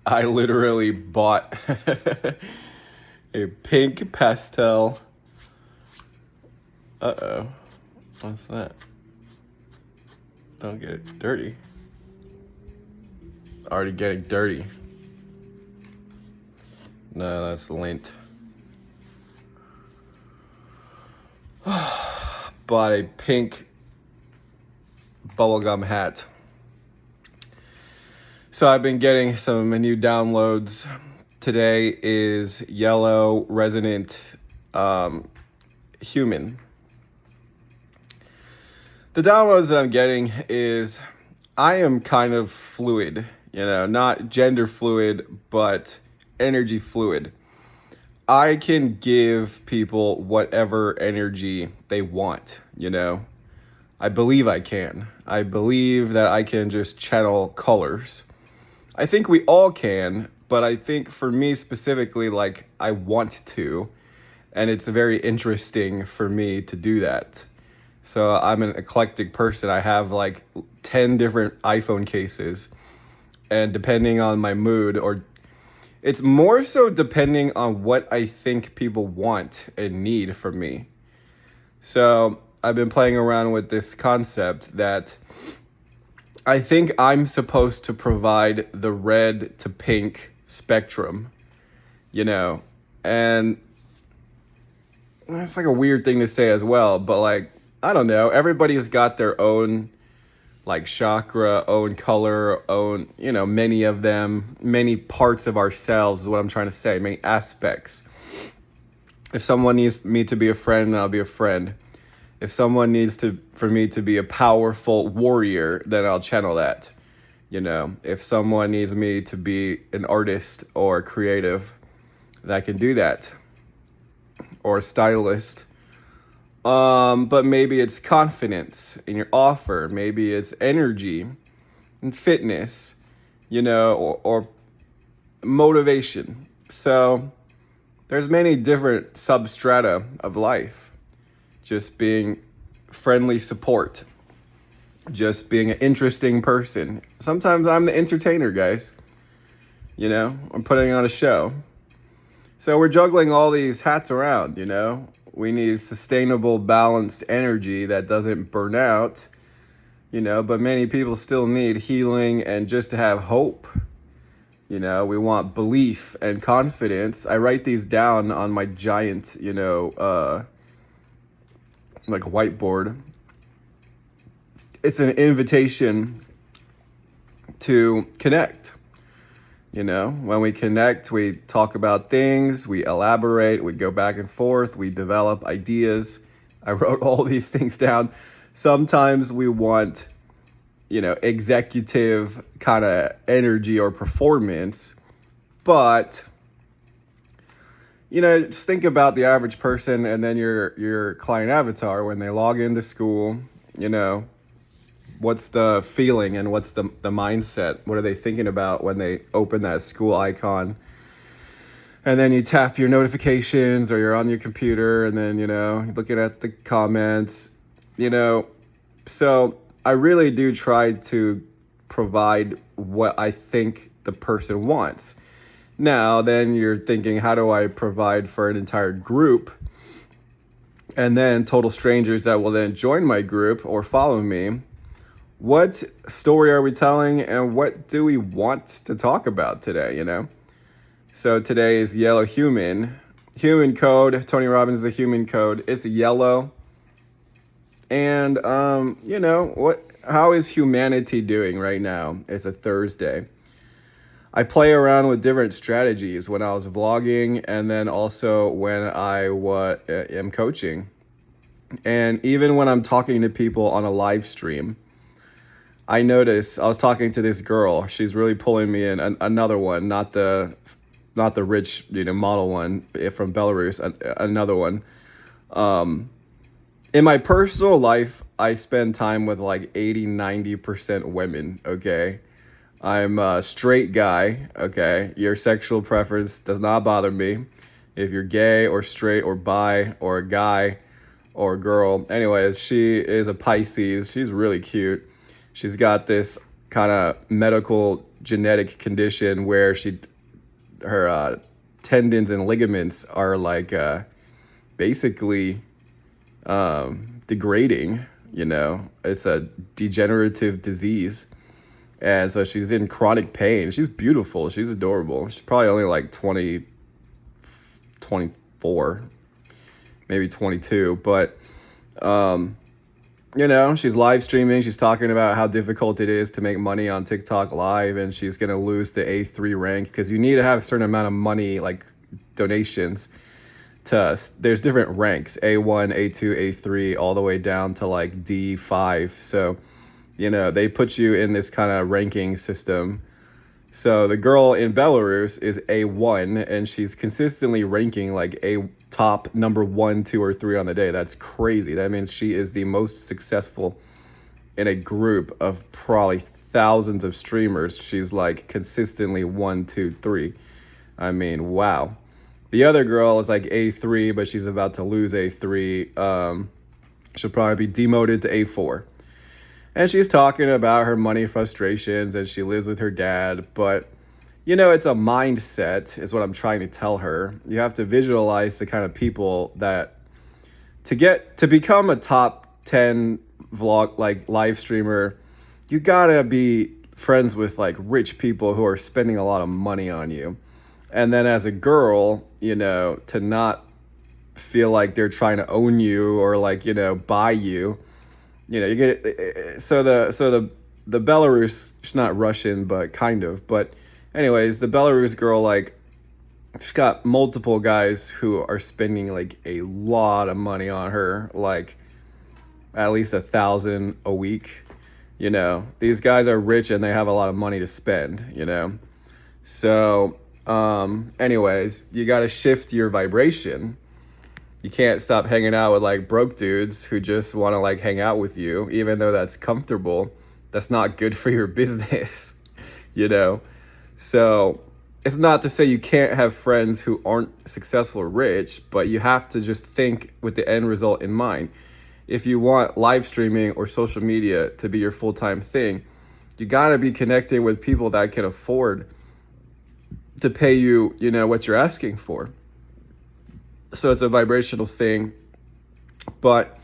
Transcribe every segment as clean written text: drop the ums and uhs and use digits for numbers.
I literally bought a pink pastel. Uh-oh. What's that? Don't get it dirty. Already getting dirty. No, that's lint. Bought a pink bubblegum hat. So I've been getting some new downloads. Today is Yellow Resonant Human. The downloads that I'm getting is I am kind of fluid, not gender fluid, but energy fluid. I can give people whatever energy they want, I believe I can. I believe that I can just channel colors. I think we all can, but I think for me specifically, I want to, and it's very interesting for me to do that. So I'm an eclectic person. I have 10 different iPhone cases, and depending on my mood, or it's more so depending on what I think people want and need from me. So I've been playing around with this concept that I think I'm supposed to provide the red to pink spectrum, and that's a weird thing to say as well, but I don't know, everybody's got their own chakra, own color, own, many of them, many parts of ourselves is what I'm trying to say, many aspects. If someone needs me to be a friend, then I'll be a friend. If someone needs for me to be a powerful warrior, then I'll channel that. If someone needs me to be an artist or creative, then I can do that. Or a stylist. But maybe it's confidence in your offer. Maybe it's energy and fitness, or motivation. So there's many different substrata of life. Just being friendly support. Just being an interesting person. Sometimes I'm the entertainer, guys. I'm putting on a show. So we're juggling all these hats around, We need sustainable, balanced energy that doesn't burn out, but many people still need healing and just to have hope. We want belief and confidence. I write these down on my giant, whiteboard. It's an invitation to connect. When we connect, we talk about things, we elaborate, we go back and forth, we develop ideas. I wrote all these things down. Sometimes we want, executive kind of energy or performance, but just think about the average person and then your client avatar when they log into school, what's the feeling and what's the mindset? What are they thinking about when they open that school icon? And then you tap your notifications or you're on your computer and then, looking at the comments, So I really do try to provide what I think the person wants. Now, then you're thinking, how do I provide for an entire group? And then total strangers that will then join my group or follow me. What story are we telling and what do we want to talk about today, So today is Yellow Human. Human code. Tony Robbins is a human code. It's yellow. And, how is humanity doing right now? It's a Thursday. I play around with different strategies when I was vlogging and then also when I am coaching. And even when I'm talking to people on a live stream, I noticed I was talking to this girl. She's really pulling me in. Another one, not the rich, model one from Belarus. Another one. In my personal life, I spend time with 80-90% women. Okay. I'm a straight guy, okay? Your sexual preference does not bother me. If you're gay or straight or bi or a guy or a girl. Anyways, she is a Pisces. She's really cute. She's got this kind of medical genetic condition where her tendons and ligaments are like basically degrading. It's a degenerative disease, and so she's in chronic pain. She's beautiful. She's adorable. She's probably only like 24, maybe 22, but she's live streaming. She's talking about how difficult it is to make money on TikTok Live, and she's going to lose the A3 rank because you need to have a certain amount of money, like donations. There's different ranks, A1, A2, A3, all the way down to like D5. So, they put you in this kind of ranking system. So the girl in Belarus is A1, and she's consistently ranking like a top number 1, 2, or 3 on the day. That's crazy. That means she is the most successful in a group of probably thousands of streamers. She's like consistently 1, 2, 3. I mean, wow. The other girl is like A3, but she's about to lose A3. She'll probably be demoted to A4. And she's talking about her money frustrations, and she lives with her dad. But, it's a mindset is what I'm trying to tell her. You have to visualize the kind of people that to become a top 10 vlog, like live streamer, you gotta be friends with like rich people who are spending a lot of money on you. And then as a girl, to not feel like they're trying to own you or like, buy you. You get so the Belarus, she's not Russian, but kind of. But anyways, the Belarus girl, like, she's got multiple guys who are spending like a lot of money on her, like at least 1,000 a week. These guys are rich and they have a lot of money to spend. So, anyways, you got to shift your vibration. You can't stop hanging out with like broke dudes who just want to like hang out with you, even though that's comfortable. That's not good for your business, So it's not to say you can't have friends who aren't successful or rich, but you have to just think with the end result in mind. If you want live streaming or social media to be your full-time thing, you got to be connecting with people that can afford to pay you, what you're asking for. So it's a vibrational thing. But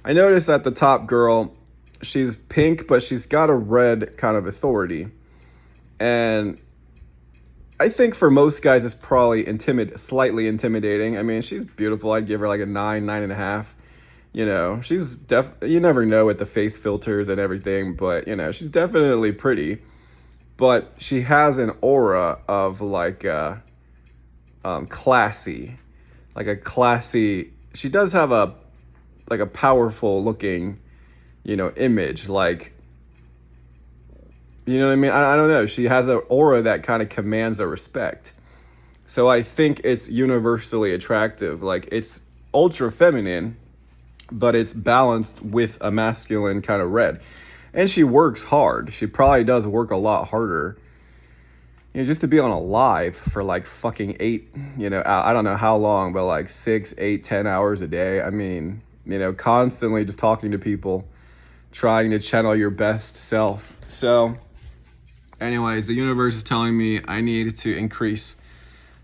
I noticed that the top girl, she's pink, but she's got a red kind of authority. And I think for most guys, it's probably slightly intimidating. I mean, she's beautiful. I'd give her like a 9, 9.5. She's you never know with the face filters and everything, but she's definitely pretty. But she has an aura of like classy. She does have a powerful looking, image, like, what I mean? I don't know. She has an aura that kind of commands a respect. So I think it's universally attractive. Like, it's ultra feminine, but it's balanced with a masculine kind of red. And she works hard. She probably does work a lot harder. Just to be on a live for like fucking 8, I don't know how long, but like 6, 8, 10 hours a day. I mean, constantly just talking to people, trying to channel your best self. So anyways, the universe is telling me I need to increase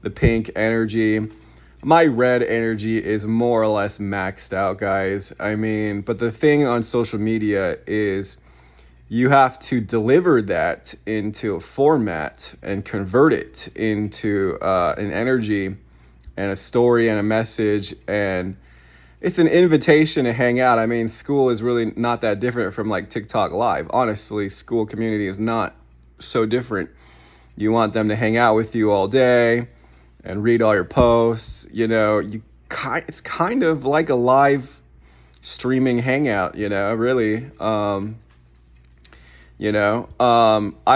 the pink energy. My red energy is more or less maxed out, guys. I mean, but the thing on social media is you have to deliver that into a format and convert it into an energy and a story and a message. And it's an invitation to hang out. I mean, school is really not that different from like TikTok Live. Honestly, school community is not so different. You want them to hang out with you all day and read all your posts. It's kind of like a live streaming hangout, really. I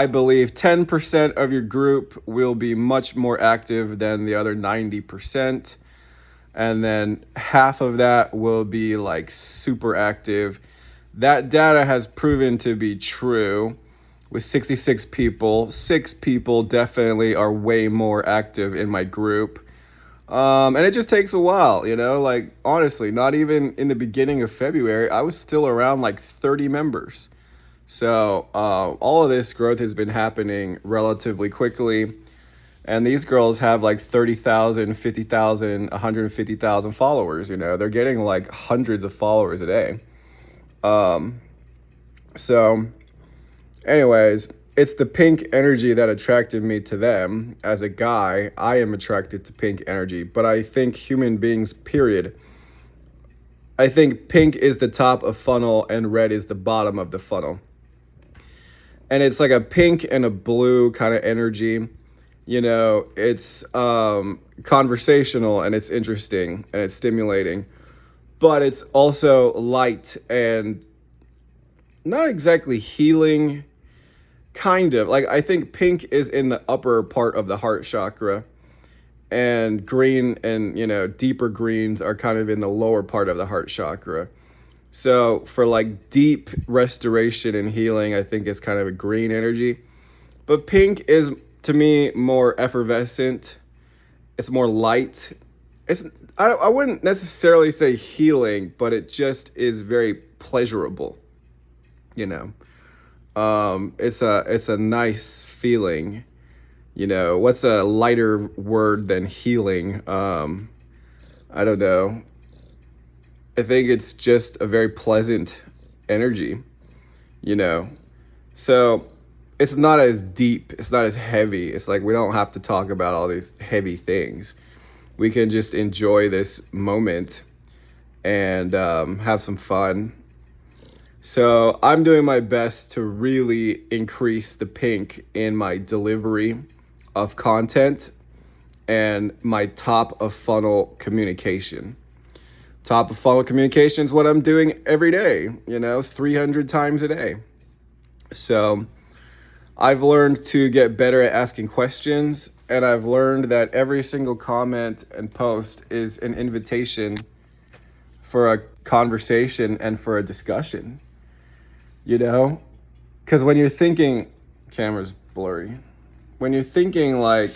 believe 10% of your group will be much more active than the other 90%. And then half of that will be like super active. That data has proven to be true with 66 people. 6 people definitely are way more active in my group. And it just takes a while, like honestly, not even in the beginning of February, I was still around like 30 members. So all of this growth has been happening relatively quickly. And these girls have like 30,000, 50,000, 150,000 followers. They're getting like hundreds of followers a day. Um, so, anyways, it's the pink energy that attracted me to them. As a guy, I am attracted to pink energy, but I think human beings, period. I think pink is the top of funnel and red is the bottom of the funnel. And it's like a pink and a blue kind of energy. It's conversational and it's interesting and it's stimulating, but it's also light and not exactly healing, kind of. Like, I think pink is in the upper part of the heart chakra, and green and, deeper greens are kind of in the lower part of the heart chakra. So for like deep restoration and healing, I think it's kind of a green energy. But pink is, to me, more effervescent. It's more light. I wouldn't necessarily say healing, but it just is very pleasurable. You know, it's a nice feeling. What's a lighter word than healing? I don't know. I think it's just a very pleasant energy. You know, so it's not as deep, it's not as heavy. It's like we don't have to talk about all these heavy things. We can just enjoy this moment and have some fun. So I'm doing my best to really increase the pink in my delivery of content and my top of funnel communication. Top of funnel communication is what I'm doing every day, 300 times a day. So I've learned to get better at asking questions, and I've learned that every single comment and post is an invitation for a conversation and for a discussion, Because when you're thinking, camera's blurry, when you're thinking like,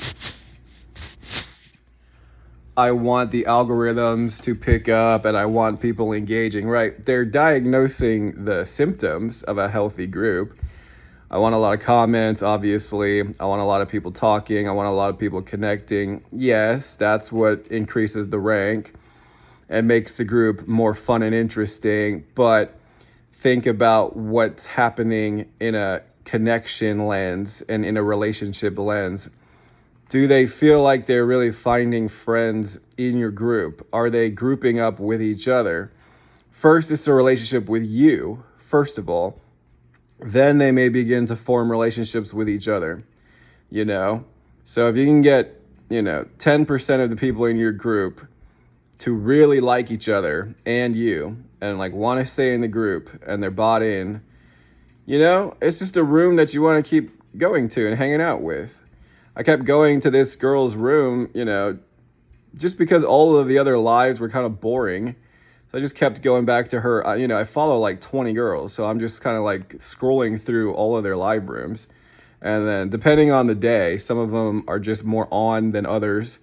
I want the algorithms to pick up and I want people engaging, right? They're diagnosing the symptoms of a healthy group. I want a lot of comments, obviously. I want a lot of people talking. I want a lot of people connecting. Yes, that's what increases the rank and makes the group more fun and interesting. But think about what's happening in a connection lens and in a relationship lens. Do they feel like they're really finding friends in your group? Are they grouping up with each other? First, it's a relationship with you, first of all. Then they may begin to form relationships with each other, So if you can get, 10% of the people in your group to really like each other and you and like want to stay in the group and they're bought in, it's just a room that you want to keep going to and hanging out with. I kept going to this girl's room, just because all of the other lives were kind of boring. So I just kept going back to her. I follow like 20 girls, so I'm just kind of like scrolling through all of their live rooms. And then depending on the day, some of them are just more on than others,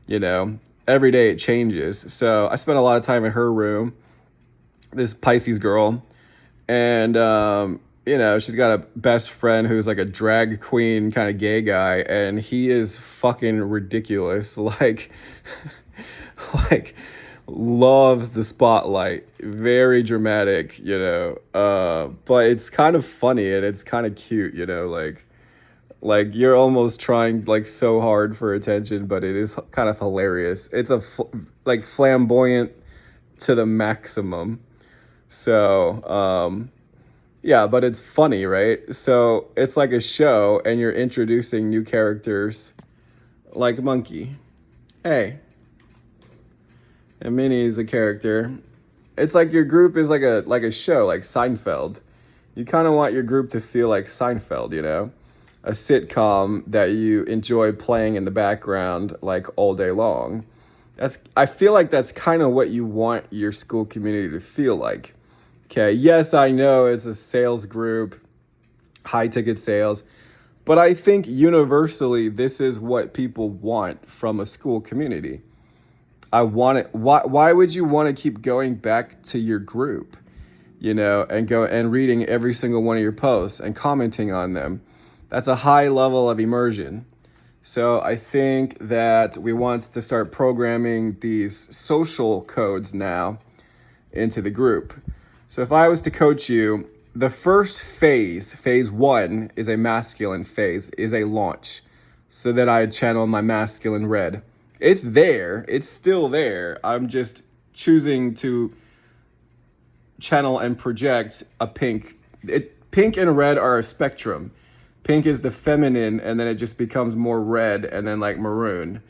Every day it changes. So I spent a lot of time in her room, this Pisces girl. And, she's got a best friend who's like a drag queen kind of gay guy. And he is fucking ridiculous. Like, loves the spotlight, very dramatic, but it's kind of funny and it's kind of cute, like you're almost trying like so hard for attention, but it is kind of hilarious. It's like flamboyant to the maximum. So yeah, but it's funny, right? So it's like a show and you're introducing new characters like Monkey. Hey, and Minnie is a character. It's like your group is like a show, like Seinfeld. You kind of want your group to feel like Seinfeld, a sitcom that you enjoy playing in the background like all day long. I feel like that's kind of what you want your school community to feel like. Okay, yes, I know it's a sales group, high ticket sales, but I think universally this is what people want from a school community. I want it. Why would you want to keep going back to your group? and go and reading every single one of your posts and commenting on them. That's a high level of immersion. So I think that we want to start programming these social codes now into the group. So if I was to coach you, the first phase one, is a masculine phase, is a launch. So then I channel my masculine red. It's there, it's still there. I'm just choosing to channel and project a pink. Pink and red are a spectrum. Pink is the feminine, and then it just becomes more red, and then like maroon.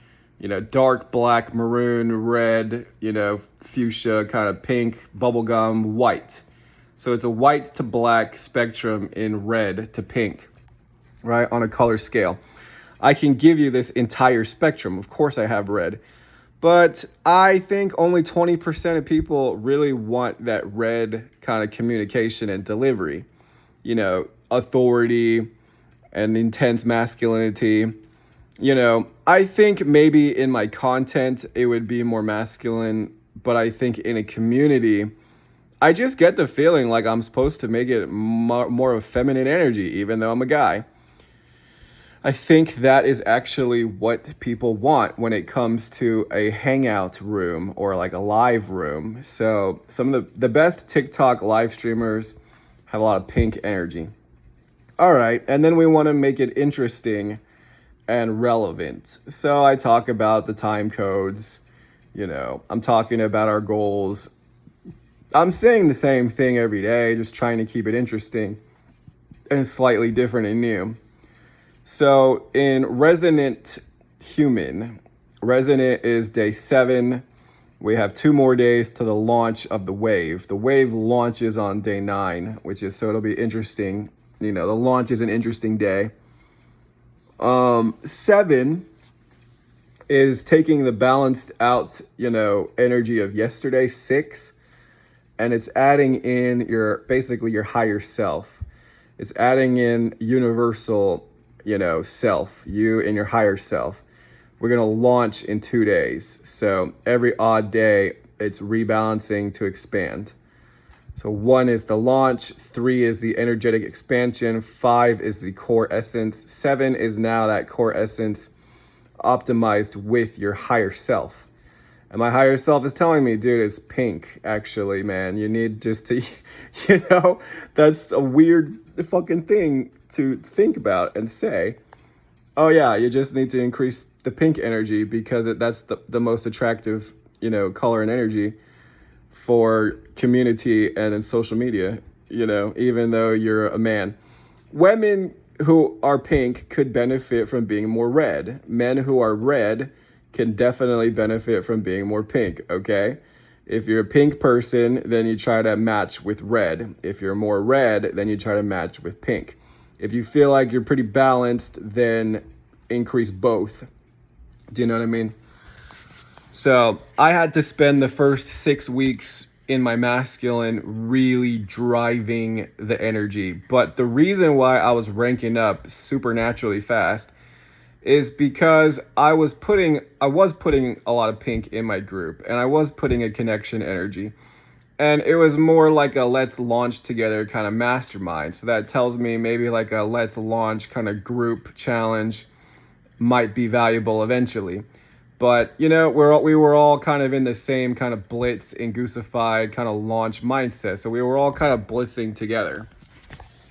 Dark black, maroon, red, fuchsia, kind of pink, bubblegum, white. So it's a white to black spectrum in red to pink, right, on a color scale. I can give you this entire spectrum. Of course I have red. But I think only 20% of people really want that red kind of communication and delivery. Authority and intense masculinity. I think maybe in my content it would be more masculine, but I think in a community, I just get the feeling like I'm supposed to make it more of feminine energy, even though I'm a guy. I think that is actually what people want when it comes to a hangout room or like a live room. So some of the best TikTok live streamers have a lot of pink energy. All right, and then we want to make it interesting and relevant. So I talk about the time codes, I'm talking about our goals. I'm saying the same thing every day, just trying to keep it interesting and slightly different and new. So in Resonant Human, Resonant is day 7. We have 2 more days to the launch of the wave. The wave launches on day 9, so it'll be interesting. The launch is an interesting day. 7 is taking the balanced out, energy of yesterday, 6, and it's adding in basically your higher self. It's adding in universal, self, you and your higher self. We're going to launch in 2 days. So every odd day, it's rebalancing to expand. So 1 is the launch, 3 is the energetic expansion, 5 is the core essence, 7 is now that core essence optimized with your higher self. And my higher self is telling me, dude, it's pink, actually, man. You need just to, that's a weird fucking thing to think about and say. Oh, yeah, you just need to increase the pink energy because that's the most attractive, color and energy for community and in social media, even though you're a man. Women who are pink could benefit from being more red. Men who are red can definitely benefit from being more pink, okay? If you're a pink person, then you try to match with red. If you're more red, then you try to match with pink. If you feel like you're pretty balanced, then increase both. Do you know what I mean? So I had to spend the first 6 weeks in my masculine really driving the energy. But the reason why I was ranking up supernaturally fast is because I was putting a lot of pink in my group, and I was putting a connection energy. And it was more like a let's launch together kind of mastermind. So that tells me maybe like a let's launch kind of group challenge might be valuable eventually. But, we were all kind of in the same kind of blitz and goosified kind of launch mindset. So we were all kind of blitzing together.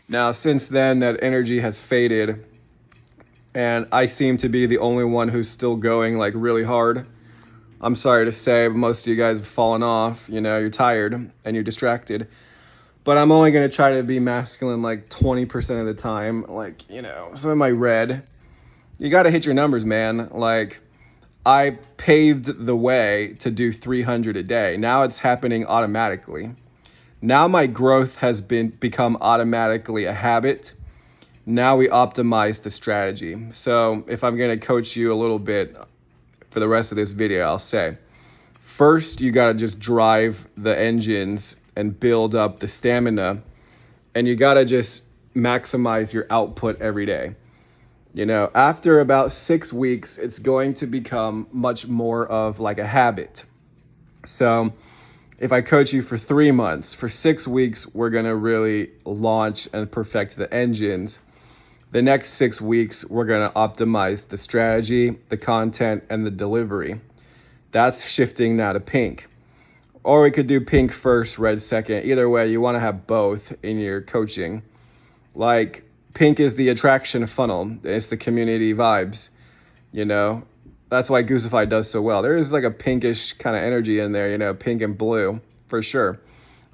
Now, since then, that energy has faded. And I seem to be the only one who's still going like really hard. I'm sorry to say, but most of you guys have fallen off. You're tired and you're distracted. But I'm only going to try to be masculine like 20% of the time. Like, some of my red. You got to hit your numbers, man. Like, I paved the way to do 300 a day. Now it's happening automatically. Now my growth has become automatically a habit. Now we optimize the strategy. So if I'm going to coach you a little bit for the rest of this video, I'll say, first, you got to just drive the engines and build up the stamina. And you got to just maximize your output every day. After about 6 weeks, it's going to become much more of like a habit. So If I coach you for 3 months, for 6 weeks, we're going to really launch and perfect the engines. The next 6 weeks, we're going to optimize the strategy, the content, and the delivery. That's shifting now to pink. Or we could do pink first, red second. Either way, you want to have both in your coaching. Like, pink is the attraction funnel, it's the community vibes, you know? That's why Goosify does so well. There is like a pinkish kind of energy in there, pink and blue for sure.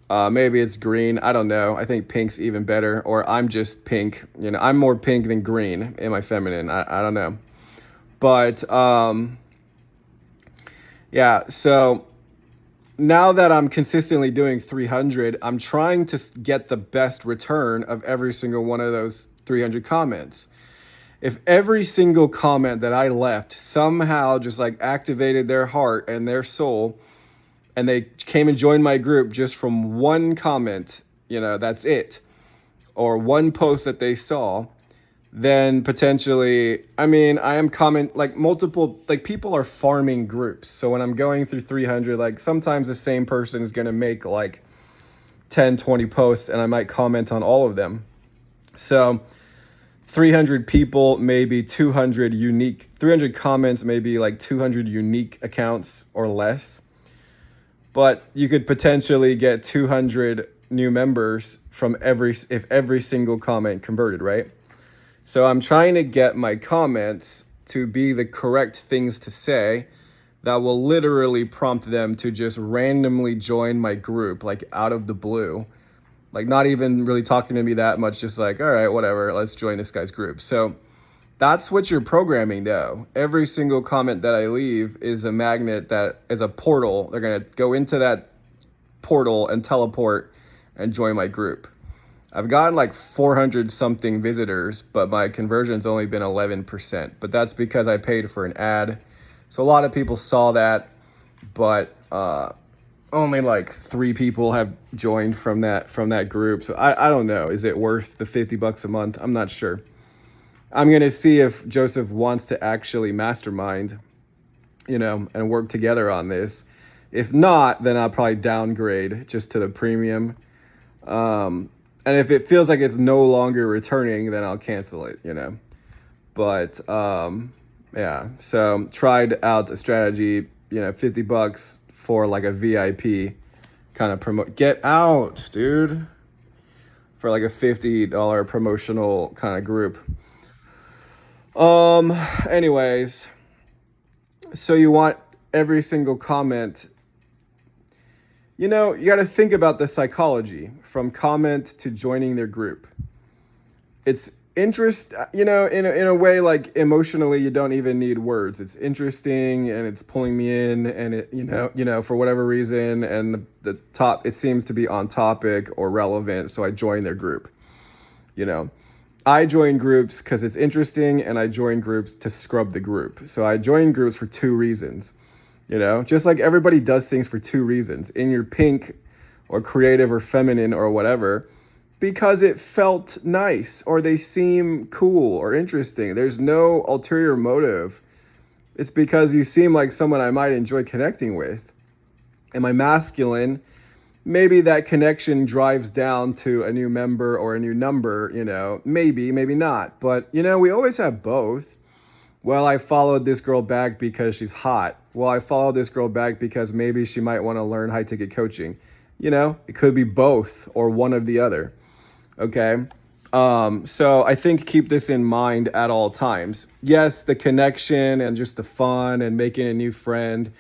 Maybe it's green. I don't know. I think pink's even better. Or I'm just pink. I'm more pink than green in my feminine. I don't know. But yeah, so now that I'm consistently doing 300, I'm trying to get the best return of every single one of those 300 comments. If every single comment that I left somehow just like activated their heart and their soul, and they came and joined my group just from one comment, that's it, or one post that they saw, then potentially, I am like multiple, like people are farming groups. So when I'm going through 300, like sometimes the same person is going to make like 10, 20 posts and I might comment on all of them. So 300 people, maybe 300 comments, maybe like 200 unique accounts or less. But you could potentially get 200 new members from if every single comment converted, right? So I'm trying to get my comments to be the correct things to say that will literally prompt them to just randomly join my group, like out of the blue. Like not even really talking to me that much, just like, all right, whatever, let's join this guy's group. So that's what you're programming though. Every single comment that I leave is a magnet that is a portal. They're going to go into that portal and teleport and join my group. I've gotten like 400 something visitors, but my conversion's only been 11%. But that's because I paid for an ad. So a lot of people saw that, but only like 3 people have joined from that group. So I don't know. Is it worth the $50 a month? I'm not sure. I'm going to see if Joseph wants to actually mastermind, and work together on this. If not, then I'll probably downgrade just to the premium. And if it feels like it's no longer returning, then I'll cancel it, But yeah, so tried out a strategy, $50 for like a VIP kind of promote. Get out, dude. For like a $50 promotional kind of group. Anyways, so you want every single comment, you got to think about the psychology from comment to joining their group. It's in a way, like emotionally, you don't even need words. It's interesting and it's pulling me in, and it, for whatever reason, and it seems to be on topic or relevant. So I join their group, I join groups because it's interesting, and I join groups to scrub the group. So I join groups for 2 reasons, just like everybody does things for 2 reasons. In your pink or creative or feminine or whatever, because it felt nice or they seem cool or interesting. There's no ulterior motive. It's because you seem like someone I might enjoy connecting with. Am I masculine? Maybe that connection drives down to a new member or a new number, maybe not. But, we always have both. Well, I followed this girl back because she's hot. Well, I followed this girl back because maybe she might want to learn high ticket coaching. It could be both or one of the other. Okay. So I think keep this in mind at all times. Yes, the connection and just the fun and making a new friend.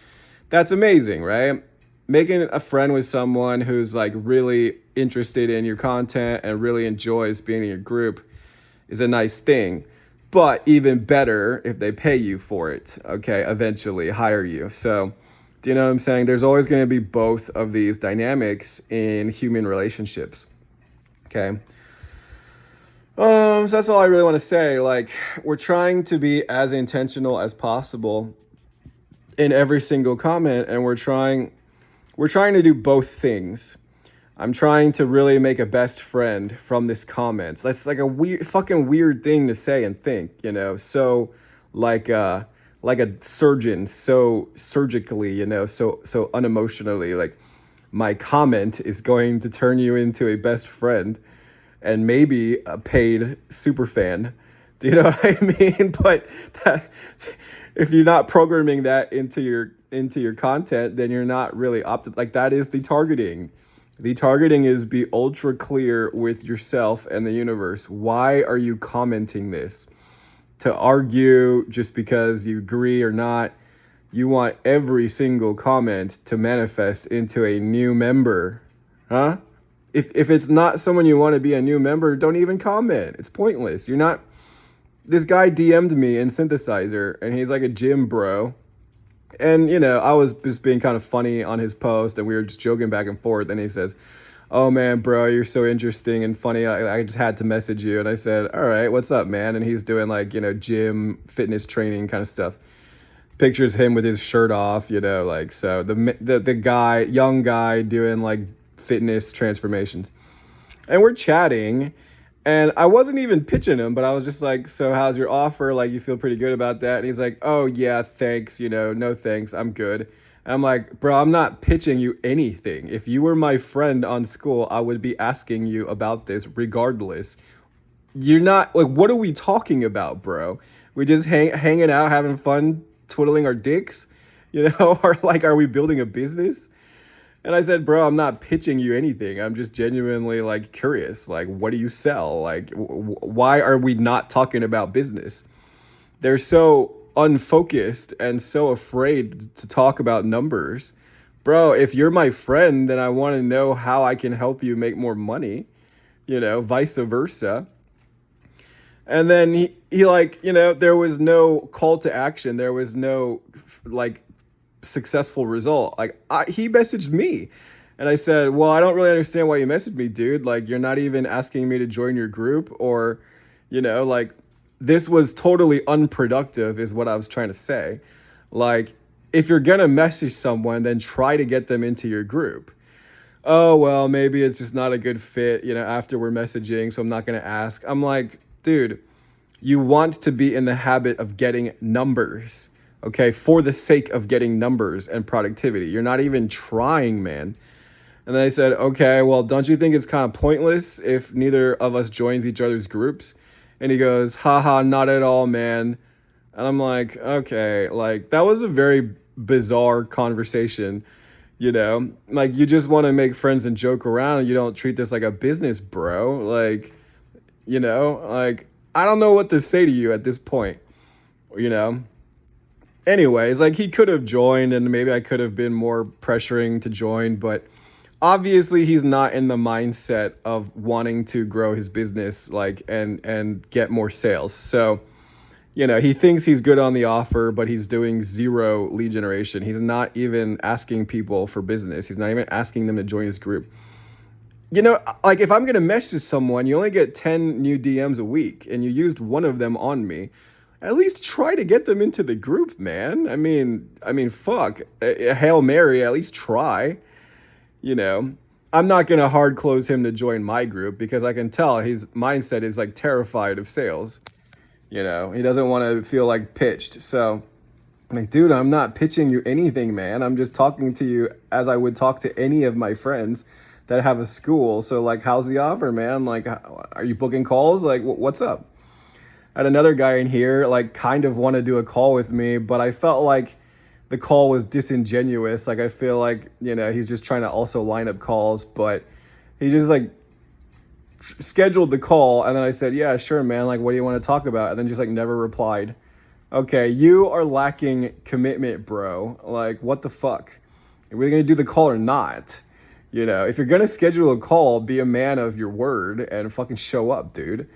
That's amazing, right? Making a friend with someone who's like really interested in your content and really enjoys being in your group is a nice thing. But even better if they pay you for it, okay, eventually hire you. So, do you know what I'm saying? There's always going to be both of these dynamics in human relationships, okay? So that's all I really want to say. Like, we're trying to be as intentional as possible in every single comment, and we're trying to do both things. I'm trying to really make a best friend from this comment. That's like a fucking weird thing to say and think, so like a surgeon, so surgically, so unemotionally, like my comment is going to turn you into a best friend and maybe a paid super fan. Do you know what I mean? But that, if you're not programming that into your content, then you're not really like that is the targeting. The targeting is be ultra clear with yourself and the universe. Why are you commenting this? To argue just because you agree or not. You want every single comment to manifest into a new member. Huh? If it's not someone you want to be a new member, don't even comment. It's pointless. You're not. This guy DM'd me in Synthesizer, and he's like a gym bro. And, I was just being kind of funny on his post, and we were just joking back and forth. And he says, "Oh, man, bro, you're so interesting and funny. I just had to message you." And I said, "All right, what's up, man?" And he's doing like, gym, fitness training kind of stuff. Pictures him with his shirt off, like, so the guy, young guy doing like fitness transformations. And we're chatting, and I wasn't even pitching him, but I was just like, "So how's your offer? Like, you feel pretty good about that?" And he's like, "Oh yeah, thanks, no thanks, I'm good." And I'm like, "Bro, I'm not pitching you anything. If you were my friend on school, I would be asking you about this regardless. You're not, like, what are we talking about, bro? We just hanging out, having fun, twiddling our dicks, or like, are we building a business?" And I said, "Bro, I'm not pitching you anything. I'm just genuinely like curious. Like, what do you sell? Like, why are we not talking about business?" They're so unfocused and so afraid to talk about numbers. Bro, if you're my friend, then I want to know how I can help you make more money, vice versa. And then he like, there was no call to action. There was no like successful result. Like he messaged me and I said, "Well, I don't really understand why you messaged me, dude. Like you're not even asking me to join your group or, like this was totally unproductive is what I was trying to say. Like if you're going to message someone, then try to get them into your group." "Oh, well, maybe it's just not a good fit, after we're messaging, so I'm not going to ask." I'm like, dude, you want to be in the habit of getting numbers, okay, for the sake of getting numbers and productivity. You're not even trying, man. And then I said, "Okay, well, don't you think it's kind of pointless if neither of us joins each other's groups?" And he goes, "Haha, not at all, man." And I'm like, okay, like that was a very bizarre conversation. Like you just want to make friends and joke around and you don't treat this like a business, bro. Like, like I don't know what to say to you at this point, you know? Anyways, like he could have joined and maybe I could have been more pressuring to join, but obviously he's not in the mindset of wanting to grow his business like and get more sales. So, he thinks he's good on the offer, but he's doing zero lead generation. He's not even asking people for business. He's not even asking them to join his group. Like if I'm going to message someone, you only get 10 new DMs a week and you used one of them on me. At least try to get them into the group, man. I mean, fuck. A Hail Mary, at least try. You know, I'm not going to hard close him to join my group because I can tell his mindset is like terrified of sales. He doesn't want to feel like pitched. So, like, dude, I'm not pitching you anything, man. I'm just talking to you as I would talk to any of my friends that have a school. So, like, how's the offer, man? Like, are you booking calls? Like, what's up? I had another guy in here, like, kind of want to do a call with me, but I felt like the call was disingenuous. Like, I feel like, he's just trying to also line up calls, but he just, like, scheduled the call. And then I said, "Yeah, sure, man. Like, what do you want to talk about?" And then just, like, never replied. Okay, you are lacking commitment, bro. Like, what the fuck? Are we going to do the call or not? If you're going to schedule a call, be a man of your word and fucking show up, dude.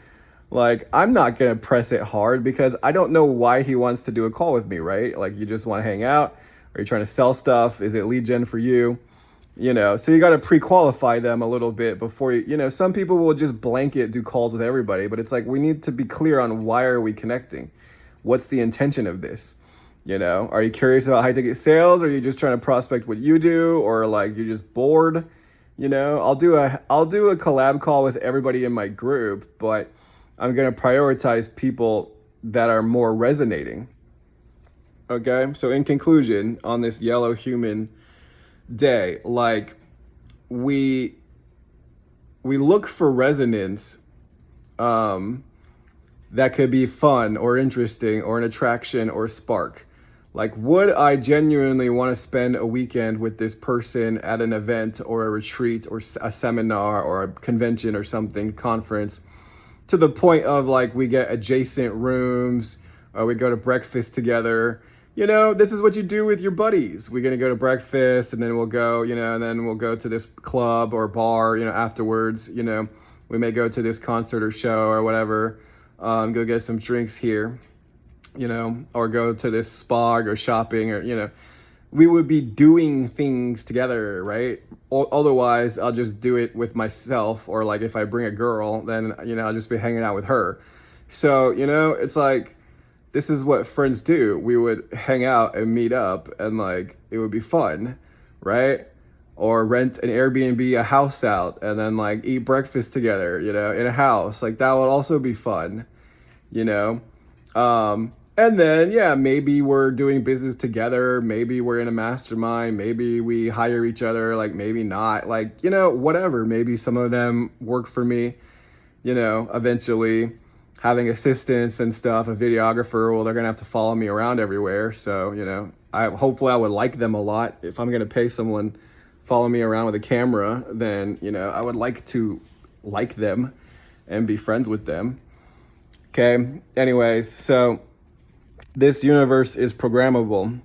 Like, I'm not going to press it hard because I don't know why he wants to do a call with me, right? Like, you just want to hang out? Are you trying to sell stuff? Is it lead gen for you? So you got to pre-qualify them a little bit before some people will just blanket do calls with everybody, but it's like, we need to be clear on why are we connecting? What's the intention of this? Are you curious about high ticket sales? Or are you just trying to prospect what you do? Or like, you're just bored? I'll do a collab call with everybody in my group, but I'm going to prioritize people that are more resonating. Okay. So in conclusion, on this yellow human day, like, we we look for resonance, um, that could be fun or interesting or an attraction or spark. Like, would I genuinely want to spend a weekend with this person at an event or a retreat or a seminar or a convention or something, conference, to the point of like we get adjacent rooms or we go to breakfast together? This is what you do with your buddies. We're going to go to breakfast and then we'll go, and then we'll go to this club or bar, afterwards. We may go to this concert or show or whatever, go get some drinks here, or go to this spa or go shopping, or, we would be doing things together, right? Otherwise, I'll just do it with myself, or like if I bring a girl, then, I'll just be hanging out with her. So, it's like, this is what friends do. We would hang out and meet up and like it would be fun, right? Or rent an Airbnb, a house out, and then like eat breakfast together, in a house. Like that would also be fun, you know? And then, yeah, maybe we're doing business together. Maybe we're in a mastermind. Maybe we hire each other, like maybe not. Like, whatever. Maybe some of them work for me, eventually having assistants and stuff, a videographer. Well, they're going to have to follow me around everywhere. So, hopefully I would like them a lot. If I'm going to pay someone follow me around with a camera, then, I would like to like them and be friends with them. Okay. Anyways, so this universe is programmable.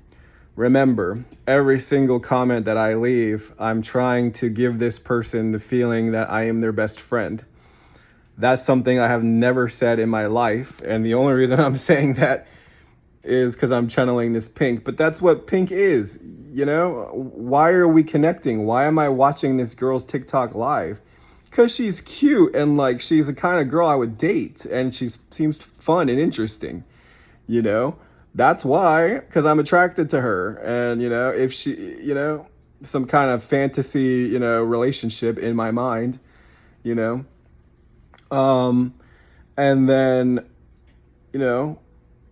Remember, every single comment that I leave, I'm trying to give this person the feeling that I am their best friend. That's something I have never said in my life. And the only reason I'm saying that is because I'm channeling this Pink. But that's what Pink is, Why are we connecting? Why am I watching this girl's TikTok live? Because she's cute and like she's the kind of girl I would date. And she seems fun and interesting, That's why, because I'm attracted to her. And, if she, some kind of fantasy, relationship in my mind, and then,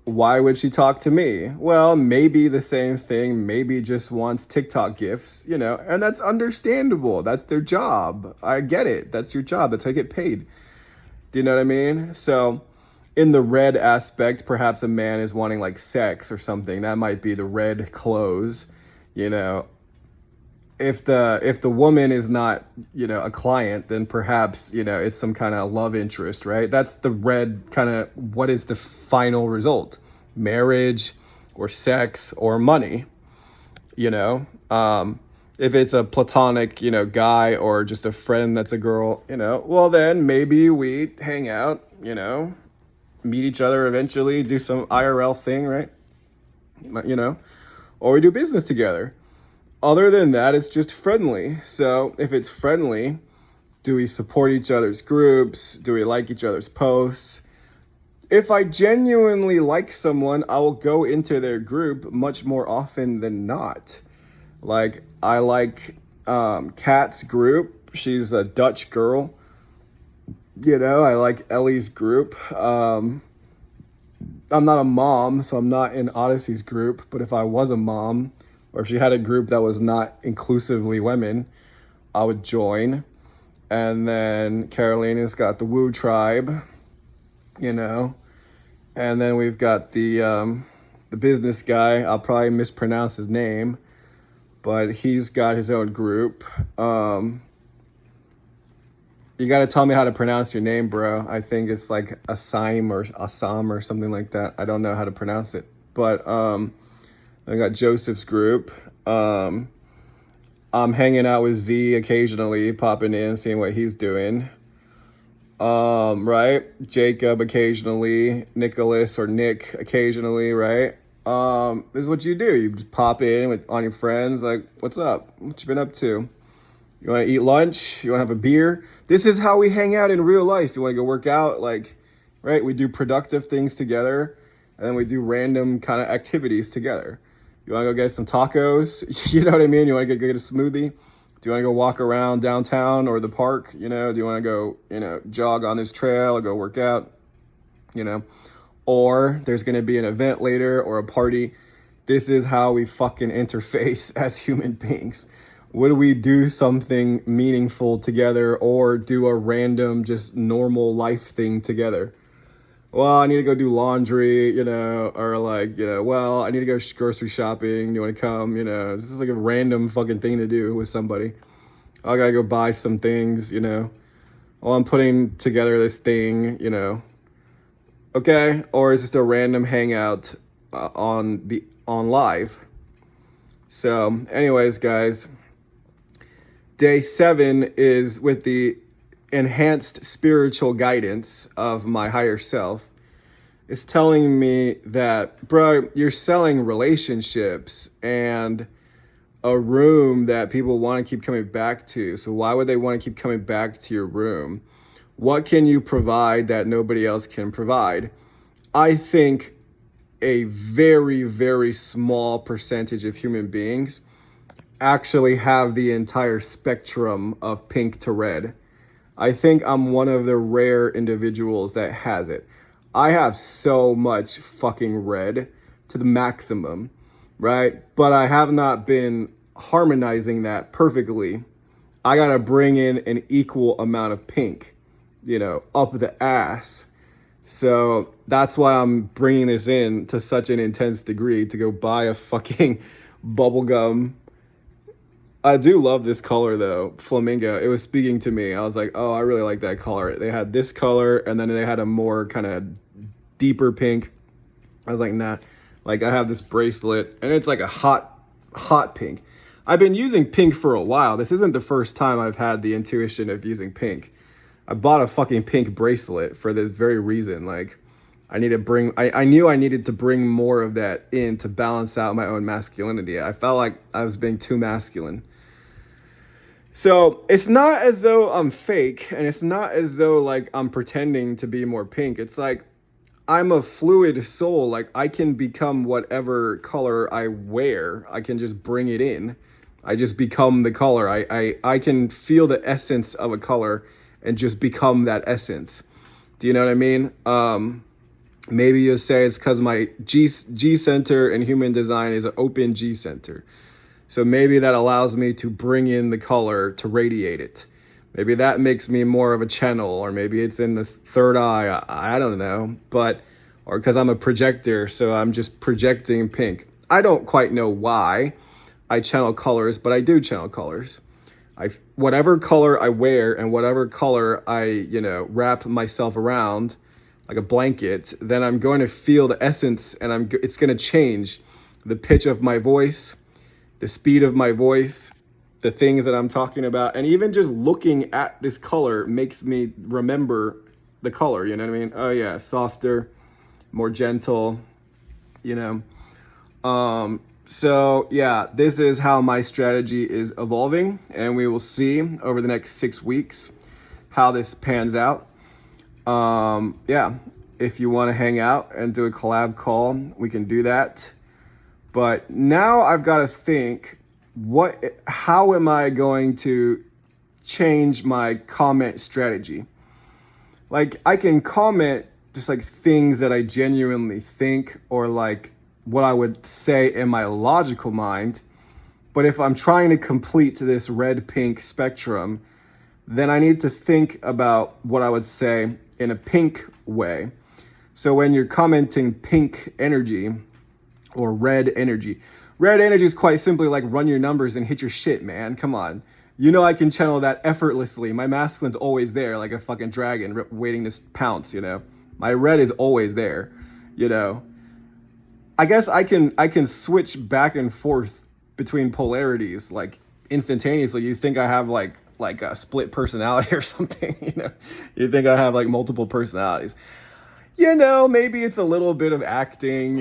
why would she talk to me? Well, maybe the same thing, maybe just wants TikTok gifts, and that's understandable. That's their job. I get it. That's your job. That's how you get paid. Do you know what I mean? So in the red aspect, perhaps a man is wanting like sex or something. That might be the red clothes, If the woman is not, a client, then perhaps, it's some kind of love interest, right? That's the red kind of, what is the final result? Marriage or sex or money, if it's a platonic, guy or just a friend that's a girl, well then maybe we hang out, meet each other eventually, do some IRL thing, right? Or we do business together. Other than that, it's just friendly. So if it's friendly, do we support each other's groups? Do we like each other's posts? If I genuinely like someone, I will go into their group much more often than not. Like, I like Kat's group. She's a Dutch girl. I like Ellie's group. I'm not a mom, so I'm not in Odyssey's group. But if I was a mom, or if she had a group that was not inclusively women, I would join. And then Carolina's got the Woo Tribe, And then we've got the business guy. I'll probably mispronounce his name, but he's got his own group. You got to tell me how to pronounce your name, bro. I think it's like Assam or something like that. I don't know how to pronounce it. But I got Joseph's group. I'm hanging out with Z occasionally, popping in, seeing what he's doing. Right? Jacob occasionally, Nicholas or Nick occasionally, right? This is what you do. You just pop in on your friends, like, what's up? What you been up to? You want to eat lunch? You want to have a beer? This is how we hang out in real life. You want to go work out? Like, right? We do productive things together, and then we do random kind of activities together. You want to go get some tacos? You know what I mean? You want to go get a smoothie? Do you want to go walk around downtown or the park? Do you want to go, jog on this trail or go work out? Or there's going to be an event later or a party. This is how we fucking interface as human beings, Would we do something meaningful together or do a random, just normal life thing together? Well, I need to go do laundry, or like, well, I need to go grocery shopping. You want to come? This is like a random fucking thing to do with somebody. I gotta go buy some things. Oh, I'm putting together this thing. Okay, or it's just a random hangout on live. So, anyways, guys, day 7 is with the enhanced spiritual guidance of my higher self. It's telling me that, bro, you're selling relationships and a room that people want to keep coming back to. So why would they want to keep coming back to your room? What can you provide that nobody else can provide? I think a very, very small percentage of human beings actually have the entire spectrum of pink to red. I think I'm one of the rare individuals that has it. I have so much fucking red to the maximum, right? But I have not been harmonizing that perfectly. I gotta bring in an equal amount of pink, up the ass. So that's why I'm bringing this in to such an intense degree to go buy a fucking bubblegum. I do love this color though, flamingo. It was speaking to me. I was like, oh, I really like that color. They had this color and then they had a more kind of deeper pink. I was like, nah. Like I have this bracelet and it's like a hot pink. I've been using pink for a while. This isn't the first time I've had the intuition of using pink. I bought a fucking pink bracelet for this very reason. Like I knew I needed to bring more of that in to balance out my own masculinity. I felt like I was being too masculine. So it's not as though I'm fake and it's not as though like I'm pretending to be more pink. It's like I'm a fluid soul. Like I can become whatever color I wear. I can just bring it in. I just become the color. I can feel the essence of a color and just become that essence. Do you know what I mean? Maybe you'll say it's because my G center in human design is an open G center. So maybe that allows me to bring in the color to radiate it. Maybe that makes me more of a channel, or maybe it's in the third eye. I don't know, or because I'm a projector, so I'm just projecting pink. I don't quite know why I channel colors, but I do channel colors. Whatever color I wear and whatever color I, wrap myself around like a blanket, then I'm going to feel the essence, and it's going to change the pitch of my voice, the speed of my voice, the things that I'm talking about. And even just looking at this color makes me remember the color, you know what I mean? Oh yeah, softer, more gentle, you know. So yeah, this is how my strategy is evolving, and we will see over the next 6 weeks how this pans out. Yeah, if you want to hang out and do a collab call, we can do that. But now I've got to think, how am I going to change my comment strategy? Like I can comment just like things that I genuinely think, or like what I would say in my logical mind. But if I'm trying to complete this red pink spectrum, then I need to think about what I would say in a pink way. So when you're commenting pink energy or red energy is quite simply like run your numbers and hit your shit, man. Come on. I can channel that effortlessly. My masculine's always there like a fucking dragon waiting to pounce, My red is always there, I guess I can switch back and forth between polarities like instantaneously. You think I have like a split personality or something, You think I have like multiple personalities. Maybe it's a little bit of acting,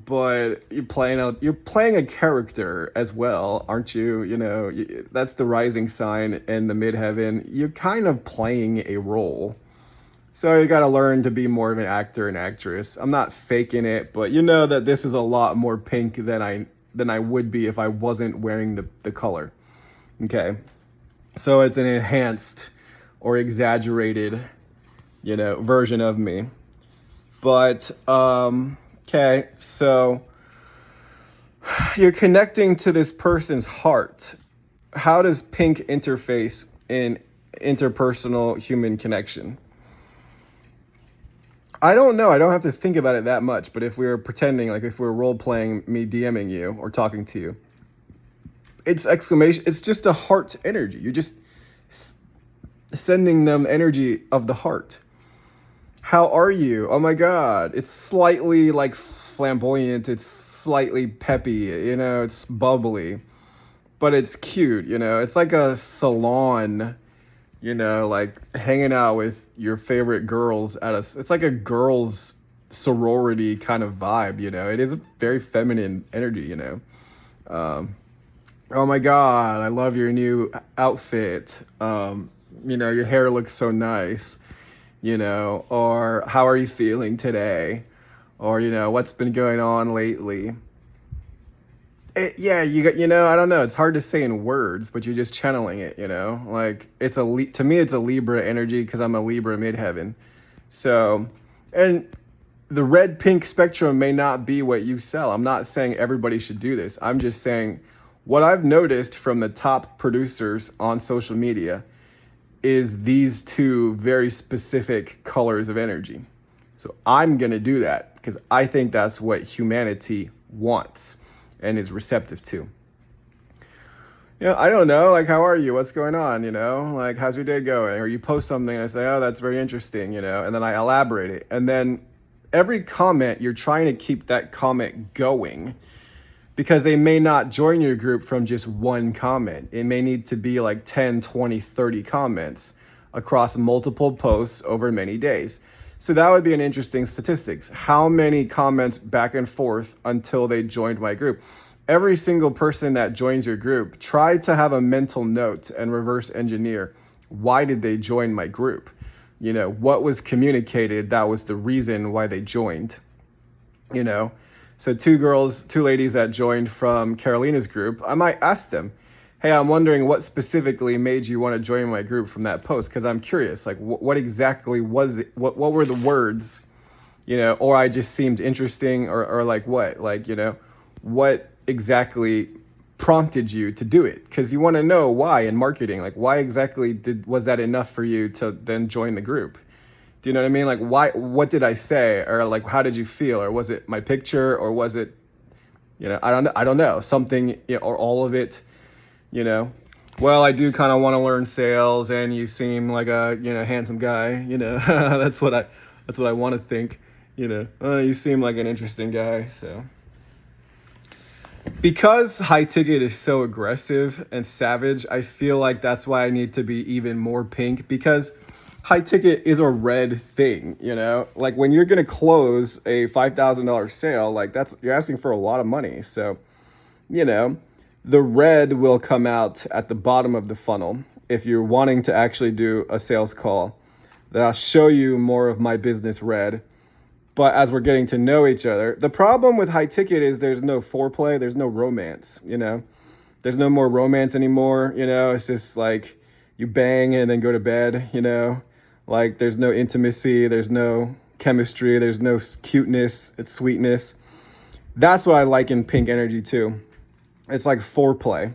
but you're playing a character as well, aren't you? That's the rising sign and the midheaven. You're kind of playing a role. So you got to learn to be more of an actor and actress. I'm not faking it, but that this is a lot more pink than I would be if I wasn't wearing the color. Okay. So it's an enhanced or exaggerated, version of me. But okay, so you're connecting to this person's heart. how does pink interface in interpersonal human connection? I don't know. I don't have to think about it that much. But if we were pretending, like if we were role playing me DMing you or talking to you, it's exclamation. It's just a heart energy. You're just sending them energy of the heart. How are you? Oh my God. It's slightly like flamboyant. It's slightly peppy. It's bubbly, but it's cute. It's like a salon. Like hanging out with your favorite girls it's like a girls sorority kind of vibe. It is a very feminine energy. Um, oh my God, I love your new outfit. Your hair looks so nice, or how are you feeling today? Or, what's been going on lately? Yeah, I don't know. It's hard to say in words, but you're just channeling it. Like to me, it's a Libra energy because I'm a Libra midheaven. So, and the red pink spectrum may not be what you sell. I'm not saying everybody should do this. I'm just saying what I've noticed from the top producers on social media is these two very specific colors of energy. So I'm going to do that because I think that's what humanity wants and is receptive to. I don't know, like, how are you? What's going on? Like, how's your day going? Or you post something and I say, oh, that's very interesting, and then I elaborate it. And then every comment, you're trying to keep that comment going because they may not join your group from just one comment. It may need to be like 10, 20, 30 comments across multiple posts over many days. So that would be an interesting statistics. How many comments back and forth until they joined my group? Every single person that joins your group, try to have a mental note and reverse engineer. Why did they join my group? What was communicated that was the reason why they joined? So two ladies that joined from Carolina's group, I might ask them, hey, I'm wondering what specifically made you want to join my group from that post? Because I'm curious, like what exactly was it? What were the words, or I just seemed interesting or like what? Like, what exactly prompted you to do it? Because you want to know why in marketing, like why exactly was that enough for you to then join the group? Do you know what I mean? Like what did I say? Or like, how did you feel? Or was it my picture? Or was it, I don't know, something, or all of it, well, I do kind of want to learn sales and you seem like a, handsome guy, that's what I want to think, you seem like an interesting guy. So because high ticket is so aggressive and savage, I feel like that's why I need to be even more pink because high ticket is a red thing, like when you're going to close a $5,000 sale, like you're asking for a lot of money. So, the red will come out at the bottom of the funnel. If you're wanting to actually do a sales call, then I'll show you more of my business red. But as we're getting to know each other, the problem with high ticket is there's no foreplay, there's no romance, there's no more romance anymore. It's just like you bang and then go to bed, like there's no intimacy, there's no chemistry, there's no cuteness, it's sweetness. That's what I like in pink energy too. It's like foreplay.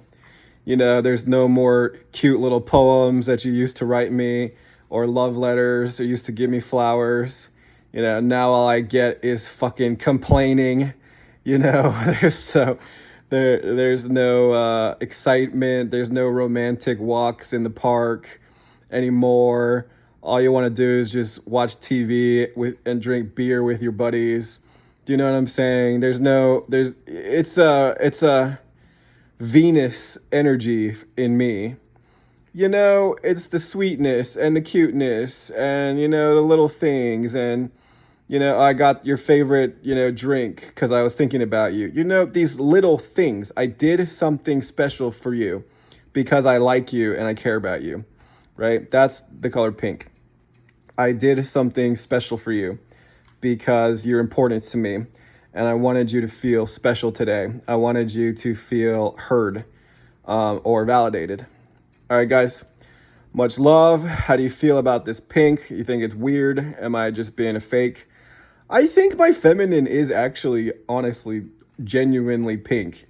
There's no more cute little poems that you used to write me or love letters or used to give me flowers. Now all I get is fucking complaining. So there's no excitement. There's no romantic walks in the park anymore. All you want to do is just watch TV and drink beer with your buddies. Do you know what I'm saying? It's a Venus energy in me. It's the sweetness and the cuteness and, the little things. And, I got your favorite, drink because I was thinking about you. These little things. I did something special for you because I like you and I care about you, right? That's the color pink. I did something special for you because you're important to me. And I wanted you to feel special today. I wanted you to feel heard or validated. All right, guys, much love. How do you feel about this pink? You think it's weird? Am I just being a fake? I think my feminine is actually, honestly, genuinely pink,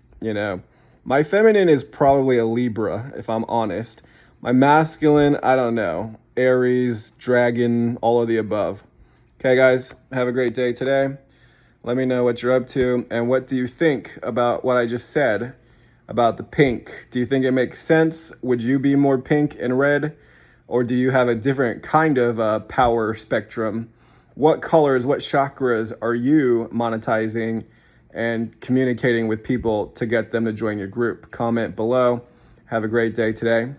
My feminine is probably a Libra, if I'm honest. My masculine, I don't know. Aries, dragon, all of the above. Okay, guys, have a great day today. Let me know what you're up to and what do you think about what I just said about the pink. Do you think it makes sense? Would you be more pink and red? Or do you have a different kind of power spectrum? What colors, what chakras are you monetizing and communicating with people to get them to join your group? Comment below. Have a great day today.